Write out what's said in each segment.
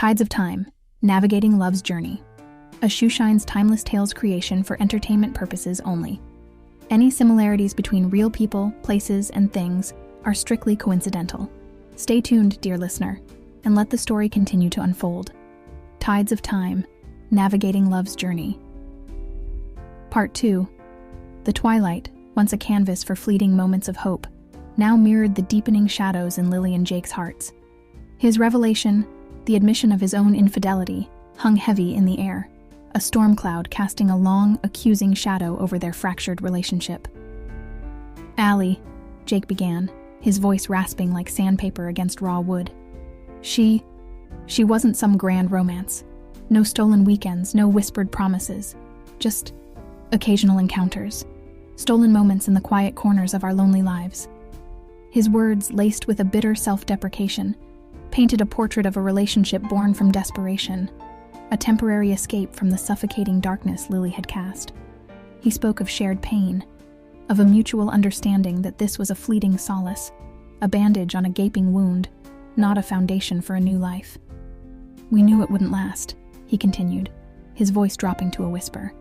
Tides of Time, Navigating Love's Journey. A Shoeshine's timeless tales creation for entertainment purposes only. Any similarities between real people, places, and things are strictly coincidental. Stay tuned, dear listener, and let the story continue to unfold. Tides of Time, Navigating Love's Journey. Part 2. The twilight, once a canvas for fleeting moments of hope, now mirrored the deepening shadows in Lily and Jake's hearts. His revelation, the admission of his own infidelity, hung heavy in the air, a storm cloud casting a long, accusing shadow over their fractured relationship. "Allie," Jake began, his voice rasping like sandpaper against raw wood. She wasn't some grand romance. No stolen weekends, no whispered promises. Just occasional encounters. Stolen moments in the quiet corners of our lonely lives. His words, laced with a bitter self-deprecation, painted a portrait of a relationship born from desperation, a temporary escape from the suffocating darkness Lily had cast. He spoke of shared pain, of a mutual understanding that this was a fleeting solace, a bandage on a gaping wound, not a foundation for a new life. "We knew it wouldn't last," he continued, his voice dropping to a whisper.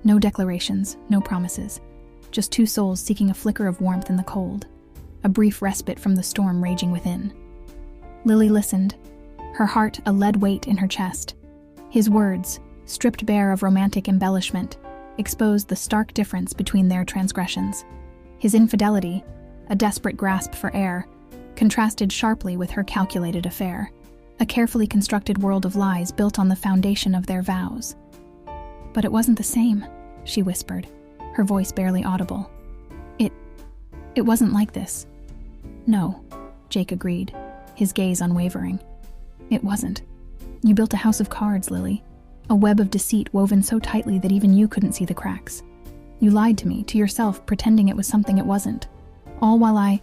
"No declarations, no promises, just two souls seeking a flicker of warmth in the cold, a brief respite from the storm raging within." Lily listened, her heart a lead weight in her chest. His words, stripped bare of romantic embellishment, exposed the stark difference between their transgressions. His infidelity, a desperate grasp for air, contrasted sharply with her calculated affair, a carefully constructed world of lies built on the foundation of their vows. "But it wasn't the same," she whispered, her voice barely audible. It wasn't like this." "No," Jake agreed, his gaze unwavering. "It wasn't. You built a house of cards, Lily, a web of deceit woven so tightly that even you couldn't see the cracks. You lied to me, to yourself, pretending it was something it wasn't, all while I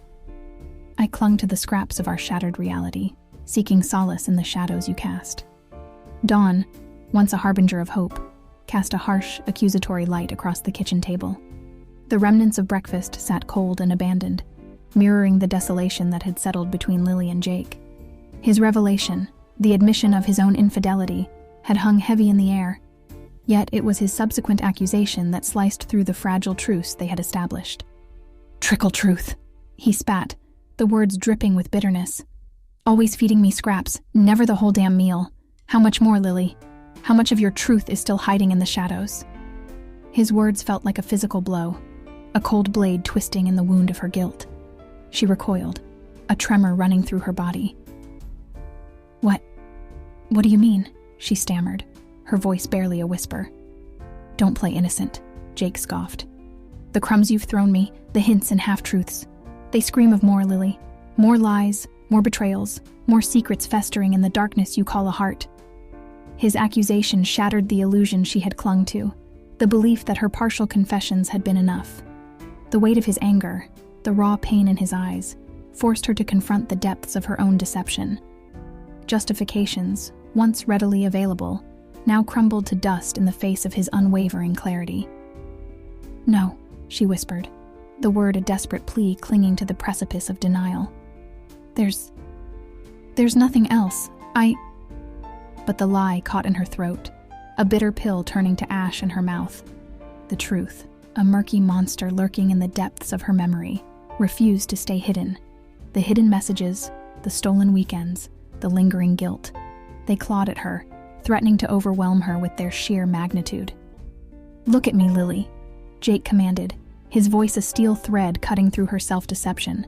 clung to the scraps of our shattered reality, seeking solace in the shadows you cast." Dawn, once a harbinger of hope, cast a harsh, accusatory light across the kitchen table. The remnants of breakfast sat cold and abandoned, mirroring the desolation that had settled between Lily and Jake. His revelation, the admission of his own infidelity, had hung heavy in the air, yet it was his subsequent accusation that sliced through the fragile truce they had established. "Trickle truth," he spat, the words dripping with bitterness. "Always feeding me scraps, never the whole damn meal. How much more, Lily? How much of your truth is still hiding in the shadows?" His words felt like a physical blow, a cold blade twisting in the wound of her guilt. She recoiled, a tremor running through her body. What do you mean?" she stammered, her voice barely a whisper. "Don't play innocent," Jake scoffed. "The crumbs you've thrown me, the hints and half-truths, they scream of more, Lily. More lies, more betrayals, more secrets festering in the darkness you call a heart." His accusation shattered the illusion she had clung to, the belief that her partial confessions had been enough. The weight of his anger, the raw pain in his eyes, forced her to confront the depths of her own deception. Justifications, once readily available, now crumbled to dust in the face of his unwavering clarity. "No," she whispered, the word a desperate plea clinging to the precipice of denial. There's nothing else. But the lie caught in her throat, a bitter pill turning to ash in her mouth. The truth, a murky monster lurking in the depths of her memory, refused to stay hidden. The hidden messages, the stolen weekends, the lingering guilt. They clawed at her, threatening to overwhelm her with their sheer magnitude. "Look at me, Lily," Jake commanded, his voice a steel thread cutting through her self-deception.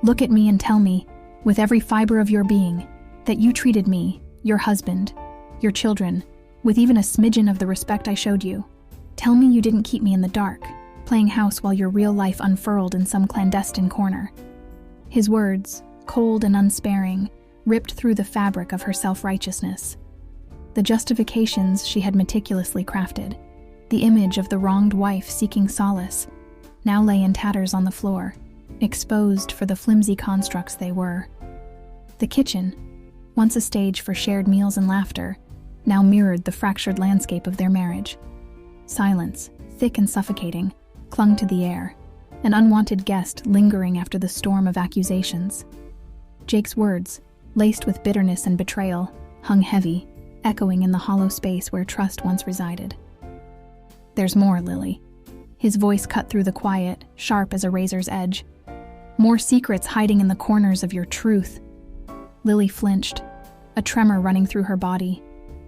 "Look at me and tell me, with every fiber of your being, that you treated me, your husband, your children, with even a smidgen of the respect I showed you. Tell me you didn't keep me in the dark, playing house while your real life unfurled in some clandestine corner." His words, cold and unsparing, ripped through the fabric of her self-righteousness. The justifications she had meticulously crafted, the image of the wronged wife seeking solace, now lay in tatters on the floor, exposed for the flimsy constructs they were. The kitchen, once a stage for shared meals and laughter, now mirrored the fractured landscape of their marriage. Silence, thick and suffocating, clung to the air, an unwanted guest lingering after the storm of accusations. Jake's words, laced with bitterness and betrayal, hung heavy, echoing in the hollow space where trust once resided. "There's more, Lily." His voice cut through the quiet, sharp as a razor's edge. "More secrets hiding in the corners of your truth." Lily flinched, a tremor running through her body.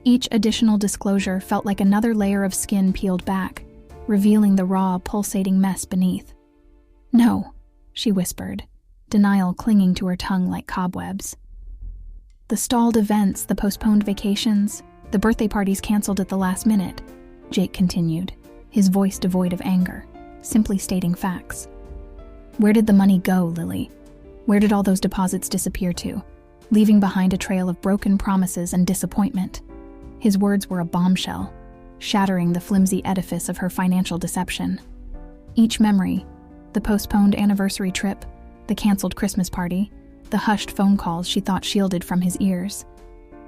Each additional disclosure felt like another layer of skin peeled back, revealing the raw, pulsating mess beneath. "No," she whispered, denial clinging to her tongue like cobwebs. "The stalled events, the postponed vacations, the birthday parties canceled at the last minute," Jake continued, his voice devoid of anger, simply stating facts. "Where did the money go, Lily? Where did all those deposits disappear to, leaving behind a trail of broken promises and disappointment?" His words were a bombshell, shattering the flimsy edifice of her financial deception. Each memory, the postponed anniversary trip, the canceled Christmas party, the hushed phone calls she thought shielded from his ears,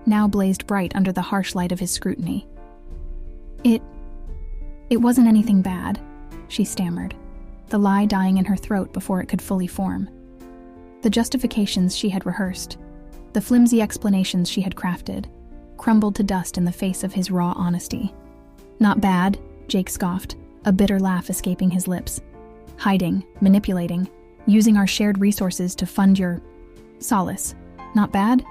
now blazed bright under the harsh light of his scrutiny. It wasn't anything bad," she stammered, the lie dying in her throat before it could fully form. The justifications she had rehearsed, the flimsy explanations she had crafted, crumbled to dust in the face of his raw honesty. "Not bad," Jake scoffed, a bitter laugh escaping his lips. "Hiding, manipulating, using our shared resources to fund your solace. Not bad?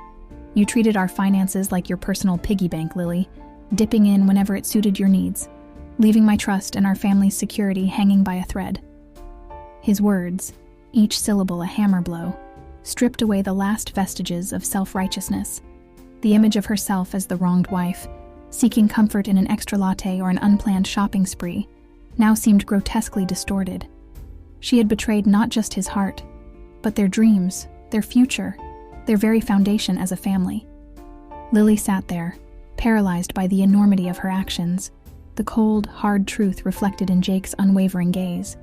You treated our finances like your personal piggy bank, Lily, dipping in whenever it suited your needs, leaving my trust and our family's security hanging by a thread." His words, each syllable a hammer blow, stripped away the last vestiges of self-righteousness. The image of herself as the wronged wife, seeking comfort in an extra latte or an unplanned shopping spree, now seemed grotesquely distorted. She had betrayed not just his heart, but their dreams, their future, their very foundation as a family. Lily sat there, paralyzed by the enormity of her actions, the cold, hard truth reflected in Jake's unwavering gaze.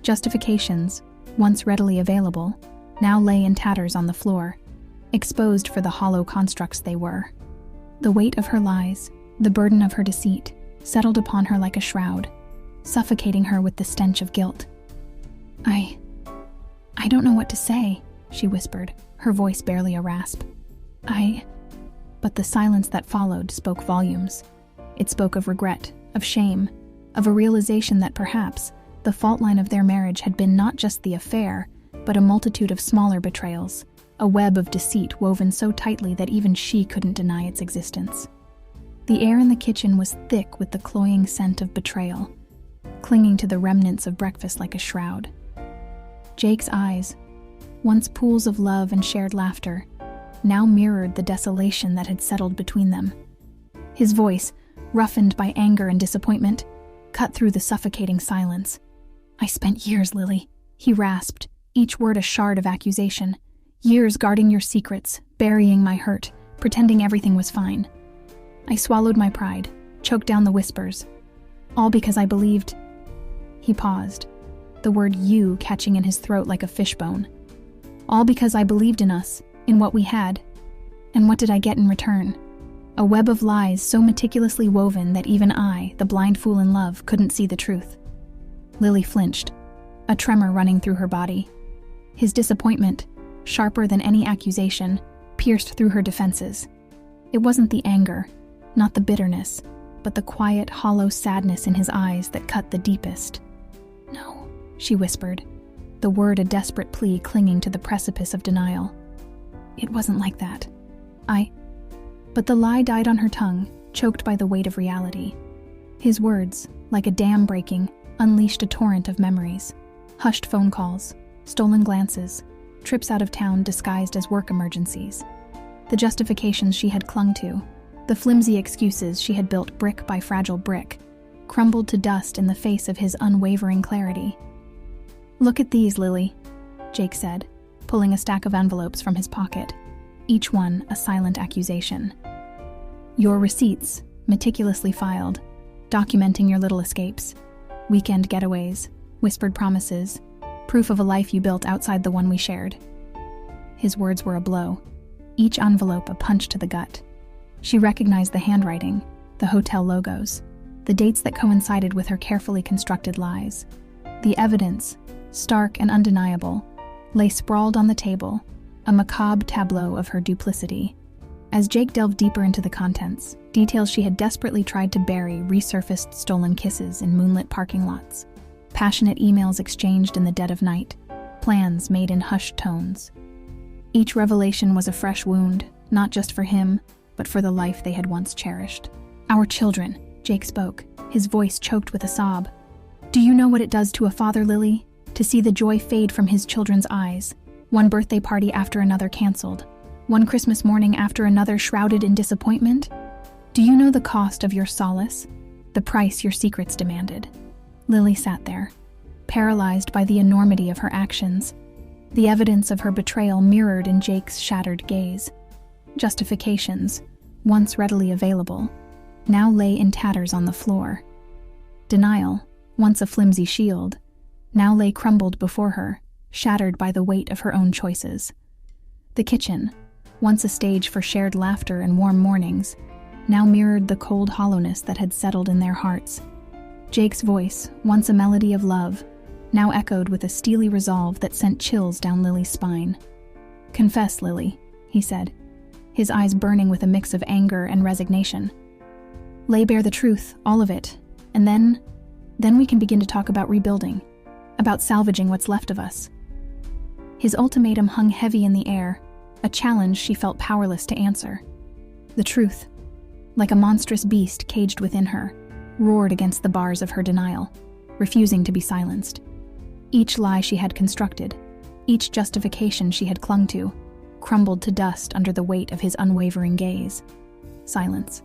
Justifications, once readily available, now lay in tatters on the floor, exposed for the hollow constructs they were. The weight of her lies, the burden of her deceit, settled upon her like a shroud, suffocating her with the stench of guilt. I don't know what to say," she whispered, her voice barely a rasp. But the silence that followed spoke volumes. It spoke of regret, of shame, of a realization that perhaps the fault line of their marriage had been not just the affair, but a multitude of smaller betrayals, a web of deceit woven so tightly that even she couldn't deny its existence. The air in the kitchen was thick with the cloying scent of betrayal, clinging to the remnants of breakfast like a shroud. Jake's eyes, once pools of love and shared laughter, now mirrored the desolation that had settled between them. His voice, roughened by anger and disappointment, cut through the suffocating silence. "I spent years, Lily," he rasped, each word a shard of accusation. "Years guarding your secrets, burying my hurt, pretending everything was fine. I swallowed my pride, choked down the whispers, all because I believed..." He paused, the word "you" catching in his throat like a fishbone. "All because I believed in us, in what we had. And what did I get in return? A web of lies so meticulously woven that even I, the blind fool in love, couldn't see the truth." Lily flinched, a tremor running through her body. His disappointment, sharper than any accusation, pierced through her defenses. It wasn't the anger, not the bitterness, but the quiet, hollow sadness in his eyes that cut the deepest. "No," she whispered, the word a desperate plea clinging to the precipice of denial. "It wasn't like that. But the lie died on her tongue, choked by the weight of reality. His words, like a dam breaking, unleashed a torrent of memories. Hushed phone calls, stolen glances, trips out of town disguised as work emergencies. The justifications she had clung to, the flimsy excuses she had built brick by fragile brick, crumbled to dust in the face of his unwavering clarity. "Look at these, Lily," Jake said, pulling a stack of envelopes from his pocket, each one a silent accusation. "Your receipts, meticulously filed, documenting your little escapes, weekend getaways, whispered promises, proof of a life you built outside the one we shared." His words were a blow, each envelope a punch to the gut. She recognized the handwriting, the hotel logos, the dates that coincided with her carefully constructed lies. The evidence, stark and undeniable, lay sprawled on the table, a macabre tableau of her duplicity. As Jake delved deeper into the contents, details she had desperately tried to bury resurfaced: stolen kisses in moonlit parking lots, passionate emails exchanged in the dead of night, plans made in hushed tones. Each revelation was a fresh wound, not just for him, but for the life they had once cherished. "Our children," Jake spoke, his voice choked with a sob. "Do you know what it does to a father, Lily? To see the joy fade from his children's eyes. One birthday party after another canceled. One Christmas morning after another shrouded in disappointment? Do you know the cost of your solace? The price your secrets demanded?" Lily sat there, paralyzed by the enormity of her actions, the evidence of her betrayal mirrored in Jake's shattered gaze. Justifications, once readily available, now lay in tatters on the floor. Denial, once a flimsy shield, now lay crumbled before her, shattered by the weight of her own choices. The kitchen, once a stage for shared laughter and warm mornings, now mirrored the cold hollowness that had settled in their hearts. Jake's voice, once a melody of love, now echoed with a steely resolve that sent chills down Lily's spine. "Confess, Lily," he said, his eyes burning with a mix of anger and resignation. "Lay bare the truth, all of it, and then we can begin to talk about rebuilding, about salvaging what's left of us." His ultimatum hung heavy in the air, a challenge she felt powerless to answer. The truth, like a monstrous beast caged within her, roared against the bars of her denial, refusing to be silenced. Each lie she had constructed, each justification she had clung to, crumbled to dust under the weight of his unwavering gaze. Silence.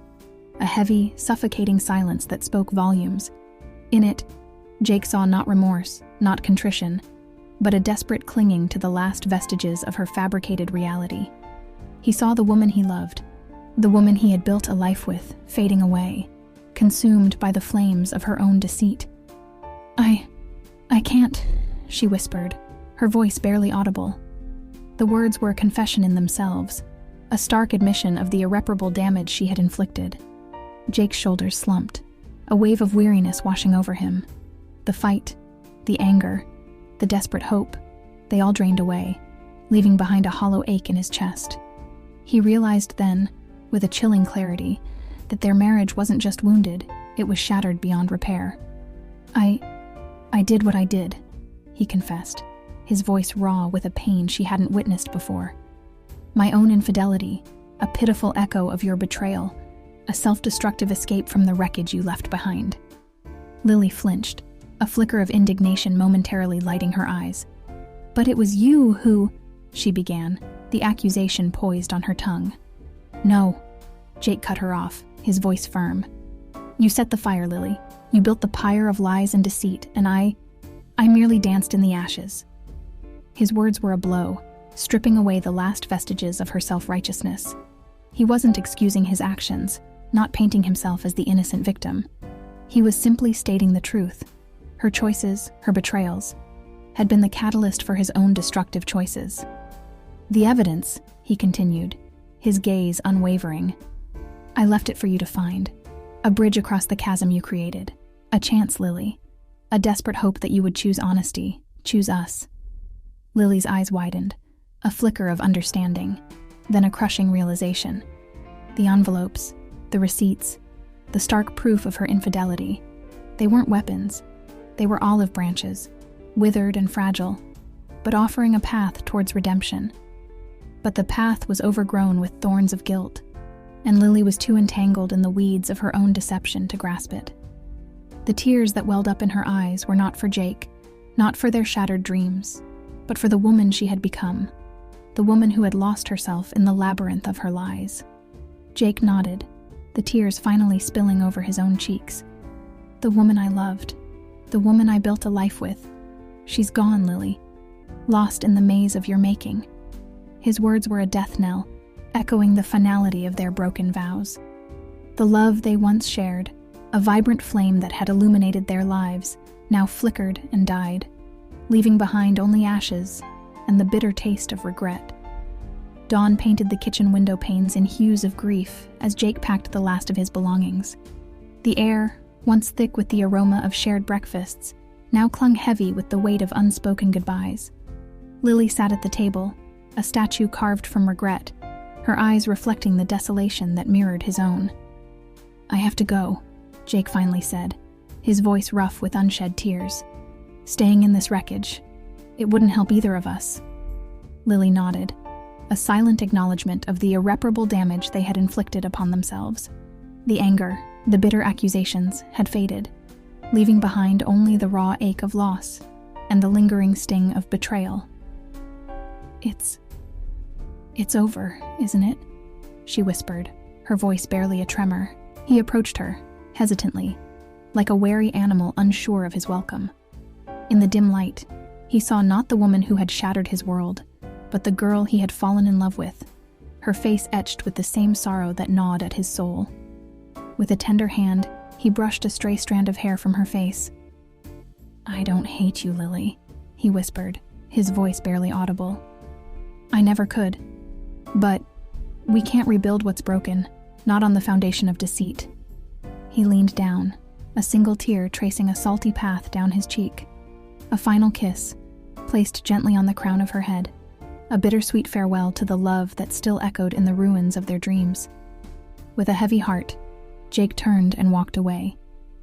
A heavy, suffocating silence that spoke volumes. In it, Jake saw not remorse, not contrition, but a desperate clinging to the last vestiges of her fabricated reality. He saw the woman he loved, the woman he had built a life with, fading away, consumed by the flames of her own deceit. I can't," she whispered, her voice barely audible. The words were a confession in themselves, a stark admission of the irreparable damage she had inflicted. Jake's shoulders slumped, a wave of weariness washing over him. The fight, the anger, the desperate hope, they all drained away, leaving behind a hollow ache in his chest. He realized then, with a chilling clarity, that their marriage wasn't just wounded, it was shattered beyond repair. I did what I did," he confessed, his voice raw with a pain she hadn't witnessed before. "My own infidelity, a pitiful echo of your betrayal, a self-destructive escape from the wreckage you left behind." Lily flinched, a flicker of indignation momentarily lighting her eyes. "But it was you who," she began, the accusation poised on her tongue. "No," Jake cut her off, his voice firm. "You set the fire, Lily. You built the pyre of lies and deceit, and I merely danced in the ashes." His words were a blow, stripping away the last vestiges of her self-righteousness. He wasn't excusing his actions, not painting himself as the innocent victim. He was simply stating the truth. Her choices, her betrayals, had been the catalyst for his own destructive choices. "The evidence," he continued, his gaze unwavering. "I left it for you to find. A bridge across the chasm you created. A chance, Lily. A desperate hope that you would choose honesty, choose us." Lily's eyes widened, a flicker of understanding, then a crushing realization. The envelopes, the receipts, the stark proof of her infidelity, they weren't weapons. They were olive branches, withered and fragile, but offering a path towards redemption. But the path was overgrown with thorns of guilt, and Lily was too entangled in the weeds of her own deception to grasp it. The tears that welled up in her eyes were not for Jake, not for their shattered dreams, but for the woman she had become, the woman who had lost herself in the labyrinth of her lies. Jake nodded, the tears finally spilling over his own cheeks. "The woman I loved, the woman I built a life with, she's gone, Lily, lost in the maze of your making." His words were a death knell, echoing the finality of their broken vows. The love they once shared, a vibrant flame that had illuminated their lives, now flickered and died, leaving behind only ashes and the bitter taste of regret. Dawn painted the kitchen window panes in hues of grief as Jake packed the last of his belongings. The air, once thick with the aroma of shared breakfasts, now clung heavy with the weight of unspoken goodbyes. Lily sat at the table, a statue carved from regret, her eyes reflecting the desolation that mirrored his own. "I have to go," Jake finally said, his voice rough with unshed tears. "Staying in this wreckage, it wouldn't help either of us." Lily nodded, a silent acknowledgement of the irreparable damage they had inflicted upon themselves. The anger, the bitter accusations, had faded, leaving behind only the raw ache of loss and the lingering sting of betrayal. It's over, isn't it?" she whispered, her voice barely a tremor. He approached her, hesitantly, like a wary animal unsure of his welcome. In the dim light, he saw not the woman who had shattered his world, but the girl he had fallen in love with, her face etched with the same sorrow that gnawed at his soul. With a tender hand, he brushed a stray strand of hair from her face. "I don't hate you, Lily," he whispered, his voice barely audible. "I never could. But we can't rebuild what's broken, not on the foundation of deceit." He leaned down, a single tear tracing a salty path down his cheek. A final kiss, placed gently on the crown of her head, a bittersweet farewell to the love that still echoed in the ruins of their dreams. With a heavy heart, Jake turned and walked away,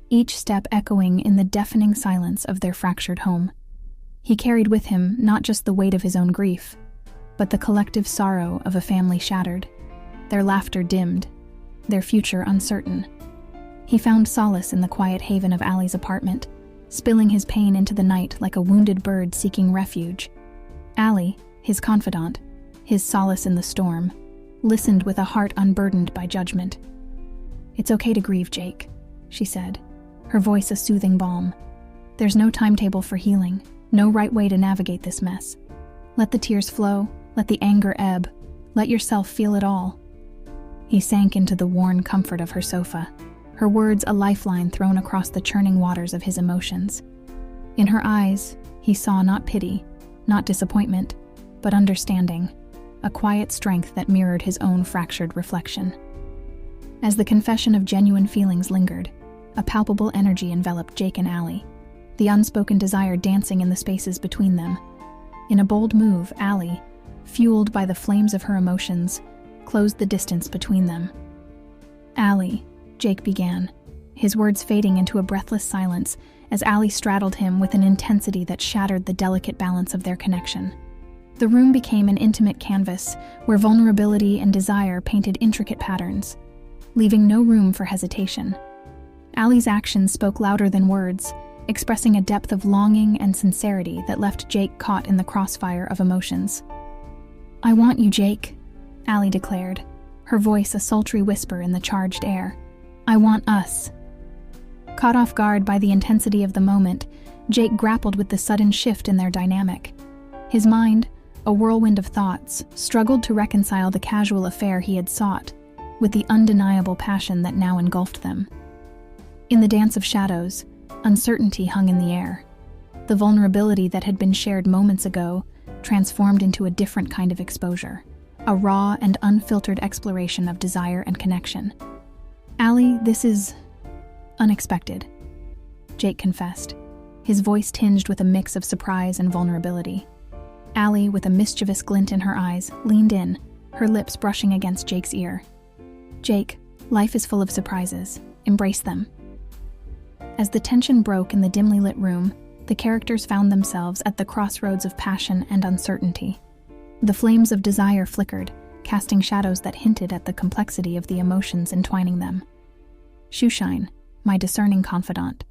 each step echoing in the deafening silence of their fractured home. He carried with him not just the weight of his own grief, but the collective sorrow of a family shattered, their laughter dimmed, their future uncertain. He found solace in the quiet haven of Allie's apartment, spilling his pain into the night like a wounded bird seeking refuge. Allie, his confidant, his solace in the storm, listened with a heart unburdened by judgment. "It's okay to grieve, Jake," she said, her voice a soothing balm. "There's no timetable for healing, no right way to navigate this mess. Let the tears flow, let the anger ebb, let yourself feel it all." He sank into the worn comfort of her sofa, her words a lifeline thrown across the churning waters of his emotions. In her eyes, he saw not pity, not disappointment, but understanding, a quiet strength that mirrored his own fractured reflection. As the confession of genuine feelings lingered, a palpable energy enveloped Jake and Allie, the unspoken desire dancing in the spaces between them. In a bold move, Allie, fueled by the flames of her emotions, closed the distance between them. "Allie," Jake began, his words fading into a breathless silence as Allie straddled him with an intensity that shattered the delicate balance of their connection. The room became an intimate canvas where vulnerability and desire painted intricate patterns, leaving no room for hesitation. Allie's actions spoke louder than words, expressing a depth of longing and sincerity that left Jake caught in the crossfire of emotions. "I want you, Jake," Allie declared, her voice a sultry whisper in the charged air. "I want us." Caught off guard by the intensity of the moment, Jake grappled with the sudden shift in their dynamic. His mind, a whirlwind of thoughts, struggled to reconcile the casual affair he had sought with the undeniable passion that now engulfed them. In the dance of shadows, uncertainty hung in the air. The vulnerability that had been shared moments ago transformed into a different kind of exposure, a raw and unfiltered exploration of desire and connection. "Allie, this is unexpected," Jake confessed, his voice tinged with a mix of surprise and vulnerability. Allie, with a mischievous glint in her eyes, leaned in, her lips brushing against Jake's ear. "Jake, life is full of surprises. Embrace them." As the tension broke in the dimly lit room, the characters found themselves at the crossroads of passion and uncertainty. The flames of desire flickered, casting shadows that hinted at the complexity of the emotions entwining them. "Shoeshine, my discerning confidant,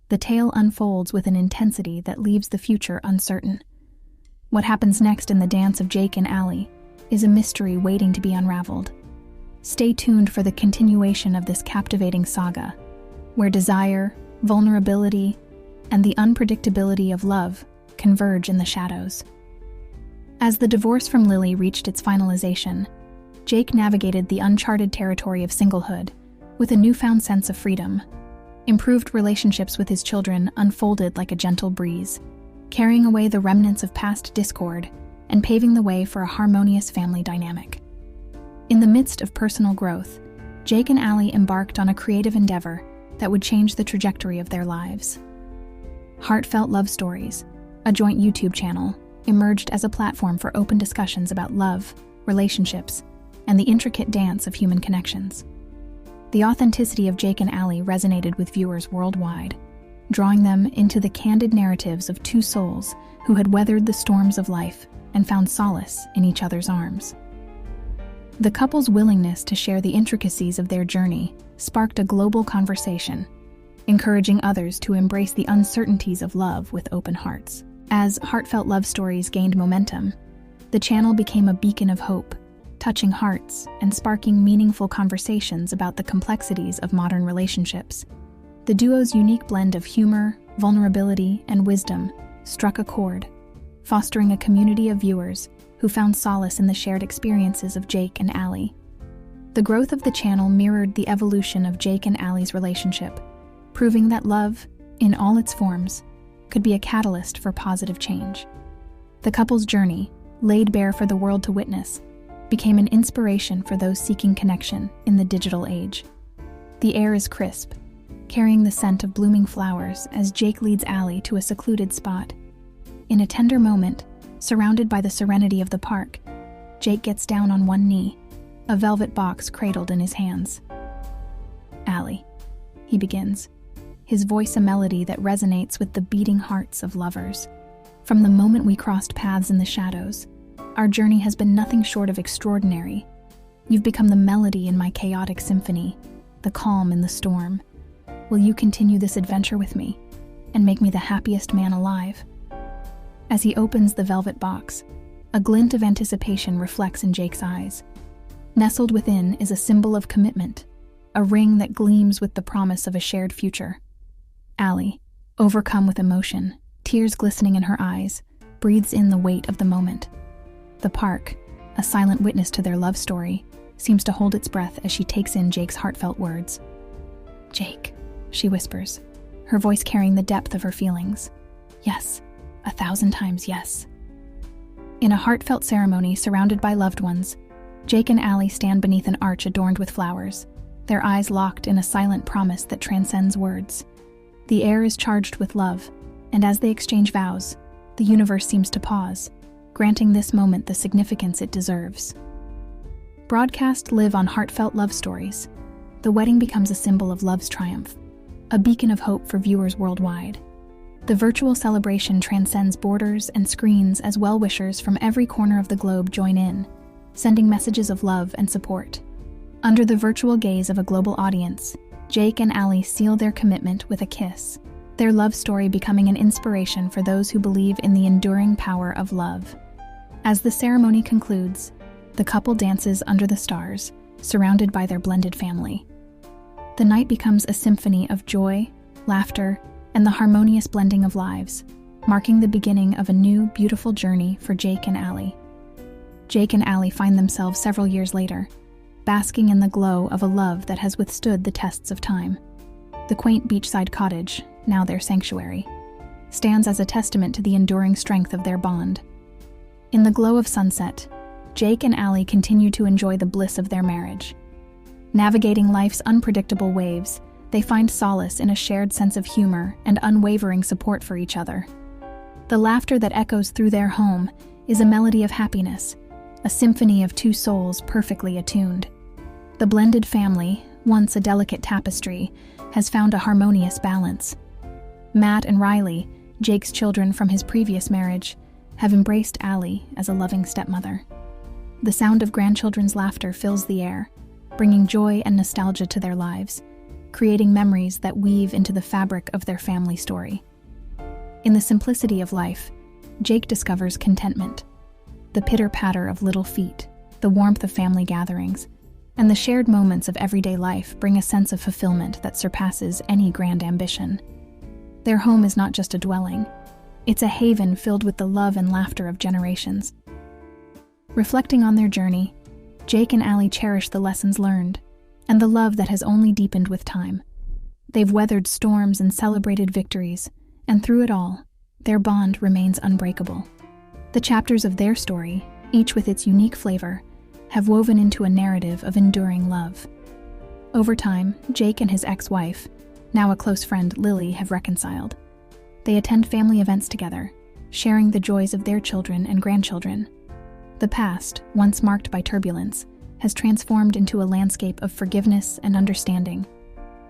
the tale unfolds with an intensity that leaves the future uncertain. What happens next in the dance of Jake and Allie is a mystery waiting to be unraveled. Stay tuned for the continuation of this captivating saga, where desire, vulnerability, and the unpredictability of love converge in the shadows. As the divorce from Lily reached its finalization, Jake navigated the uncharted territory of singlehood with a newfound sense of freedom. Improved relationships with his children unfolded like a gentle breeze, carrying away the remnants of past discord and paving the way for a harmonious family dynamic. In the midst of personal growth, Jake and Allie embarked on a creative endeavor that would change the trajectory of their lives. Heartfelt Love Stories, a joint YouTube channel, emerged as a platform for open discussions about love, relationships, and the intricate dance of human connections. The authenticity of Jake and Allie resonated with viewers worldwide, drawing them into the candid narratives of two souls who had weathered the storms of life and found solace in each other's arms. The couple's willingness to share the intricacies of their journey sparked a global conversation, encouraging others to embrace the uncertainties of love with open hearts. As heartfelt love stories gained momentum, the channel became a beacon of hope, touching hearts and sparking meaningful conversations about the complexities of modern relationships. The duo's unique blend of humor, vulnerability, and wisdom struck a chord, fostering a community of viewers who found solace in the shared experiences of Jake and Allie. The growth of the channel mirrored the evolution of Jake and Allie's relationship, proving that love, in all its forms, could be a catalyst for positive change. The couple's journey, laid bare for the world to witness, became an inspiration for those seeking connection in the digital age. The air is crisp, carrying the scent of blooming flowers as Jake leads Allie to a secluded spot. In a tender moment, surrounded by the serenity of the park, Jake gets down on one knee, a velvet box cradled in his hands. "Allie," he begins, his voice a melody that resonates with the beating hearts of lovers. "From the moment we crossed paths in the shadows, our journey has been nothing short of extraordinary. You've become the melody in my chaotic symphony, the calm in the storm. Will you continue this adventure with me and make me the happiest man alive?" As he opens the velvet box, a glint of anticipation reflects in Jake's eyes. Nestled within is a symbol of commitment, a ring that gleams with the promise of a shared future. Allie, overcome with emotion, tears glistening in her eyes, breathes in the weight of the moment. The park, a silent witness to their love story, seems to hold its breath as she takes in Jake's heartfelt words. "Jake," she whispers, her voice carrying the depth of her feelings. "Yes, 1,000 times yes." In a heartfelt ceremony surrounded by loved ones, Jake and Allie stand beneath an arch adorned with flowers, their eyes locked in a silent promise that transcends words. The air is charged with love, and as they exchange vows, the universe seems to pause, granting this moment the significance it deserves. Broadcast live on heartfelt love stories. The wedding becomes a symbol of love's triumph, a beacon of hope for viewers worldwide. The virtual celebration transcends borders and screens as well-wishers from every corner of the globe join in, sending messages of love and support. Under the virtual gaze of a global audience, Jake and Allie seal their commitment with a kiss, their love story becoming an inspiration for those who believe in the enduring power of love. As the ceremony concludes, the couple dances under the stars, surrounded by their blended family. The night becomes a symphony of joy, laughter, and the harmonious blending of lives, marking the beginning of a new, beautiful journey for Jake and Allie. Jake and Allie find themselves several years later, basking in the glow of a love that has withstood the tests of time. The quaint beachside cottage, now their sanctuary, stands as a testament to the enduring strength of their bond. In the glow of sunset, Jake and Allie continue to enjoy the bliss of their marriage. Navigating life's unpredictable waves, they find solace in a shared sense of humor and unwavering support for each other. The laughter that echoes through their home is a melody of happiness, a symphony of two souls perfectly attuned. The blended family, once a delicate tapestry, has found a harmonious balance. Matt and Riley, Jake's children from his previous marriage, have embraced Allie as a loving stepmother. The sound of grandchildren's laughter fills the air, bringing joy and nostalgia to their lives, creating memories that weave into the fabric of their family story. In the simplicity of life, Jake discovers contentment. The pitter-patter of little feet, the warmth of family gatherings, and the shared moments of everyday life bring a sense of fulfillment that surpasses any grand ambition. Their home is not just a dwelling, it's a haven filled with the love and laughter of generations. Reflecting on their journey, Jake and Allie cherish the lessons learned and the love that has only deepened with time. They've weathered storms and celebrated victories, and through it all, their bond remains unbreakable. The chapters of their story, each with its unique flavor, have woven into a narrative of enduring love. Over time, Jake and his ex-wife, now a close friend Lily, have reconciled. They attend family events together, sharing the joys of their children and grandchildren. The past, once marked by turbulence, has transformed into a landscape of forgiveness and understanding,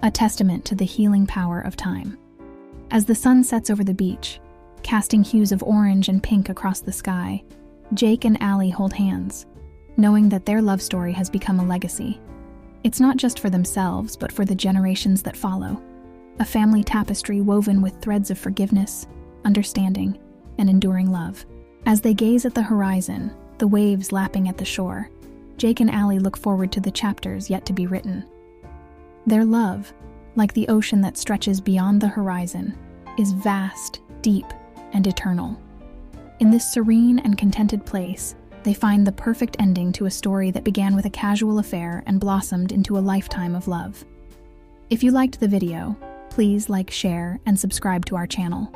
a testament to the healing power of time. As the sun sets over the beach, casting hues of orange and pink across the sky, Jake and Allie hold hands, knowing that their love story has become a legacy. It's not just for themselves, but for the generations that follow. A family tapestry woven with threads of forgiveness, understanding, and enduring love. As they gaze at the horizon, the waves lapping at the shore, Jake and Allie look forward to the chapters yet to be written. Their love, like the ocean that stretches beyond the horizon, is vast, deep, and eternal. In this serene and contented place, they find the perfect ending to a story that began with a casual affair and blossomed into a lifetime of love. If you liked the video, please like, share, and subscribe to our channel.